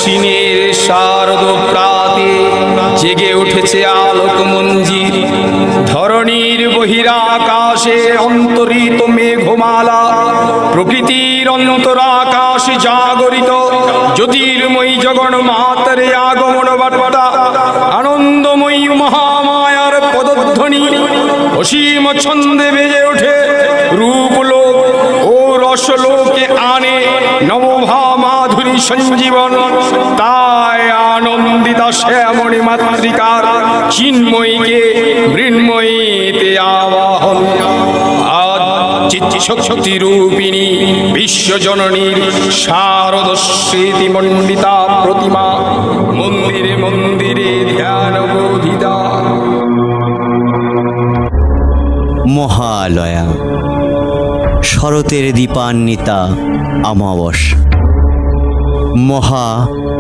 অশ্বিনের শারদ প্রাতে জেগে উঠেছে আলোক মঞ্জির। ধরণীর বহিরাকাশে অন্তরিত মেঘমালা, প্রকৃতির অন্তরাকাশ জাগরিত জ্যোতির্ময়ী জগন্মাতার আগমন বার্তা। আনন্দময়ী মহামায়ার পদধ্বনি অসীম ছন্দে বেজে ওঠে। রূপলোক ও রসলোকে আনে নবভা মাধুরী সঞ্জীবন। তাই আনন্দিতা শ্যামণী মাতৃকার চিন্ময়ীকে মৃন্ময়ীতে আবাহন। আজ চিত্তশক্তি রূপিণী বিশ্বজননীর শারদ স্মৃতিমণ্ডিতা প্রতিমা মন্দিরে মন্দিরে ধ্যান বোধিতা। মহালয়া, শরতের দীপান্বিতা অমাবস্যা, মহা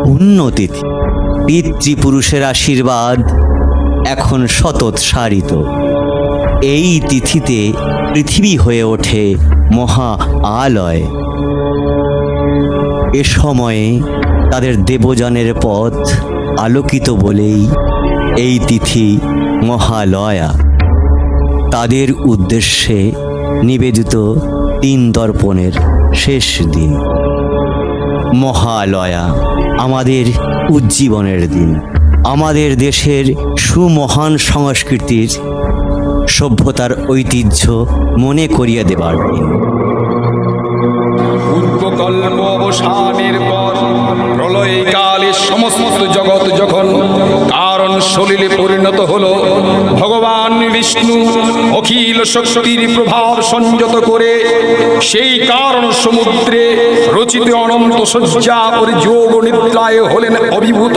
পুণ্যতিথি। পিতৃপুরুষের আশীর্বাদ এখন শতৎসারিত। এই তিথিতে পৃথিবী হয়ে ওঠে মহা আলয়। এ সময়ে তাদের দেবজনের পথ আলোকিত বলেই এই তিথি মহালয়া। তাদের উদ্দেশ্যে নিবেদিত 3 দর্পণের শেষ দিন। মহালয়া আমাদের উজ্জীবনের দিন, আমাদের দেশের সুমহান সংস্কৃতির সভ্যতার ঐতিহ্য মনে করিয়ে দেবার দিন। পূর্বকল্প অবসানের পর প্রলয়কালে সমস্ত জগৎ যখন কারণ সলিলে পরিণত হলো, ভগবান বিষ্ণু অখিল শক্তির প্রভাব সংযত করে সেই কারণ সমুদ্রে রচিত অনন্ত শয্যা পরে যোগ নিদ্রায় হলেন অভিভূত।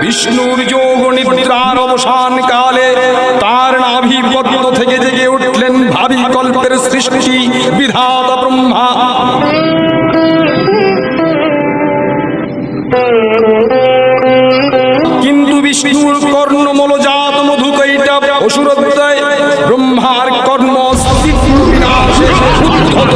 বিষ্ণুর যোগ নিদ্রার অবসান কালে তার নাভিপদ্ম থেকে জেগে উঠলেন ভাবি কল্পের সৃষ্টি বিধাতা ব্রহ্মা। কিন্তু বিষ্ণুর কর্ণমূলজাত মধুকৈটা অসুরোদয় ব্রহ্মার কর্ম বিনাশে উদ্ধত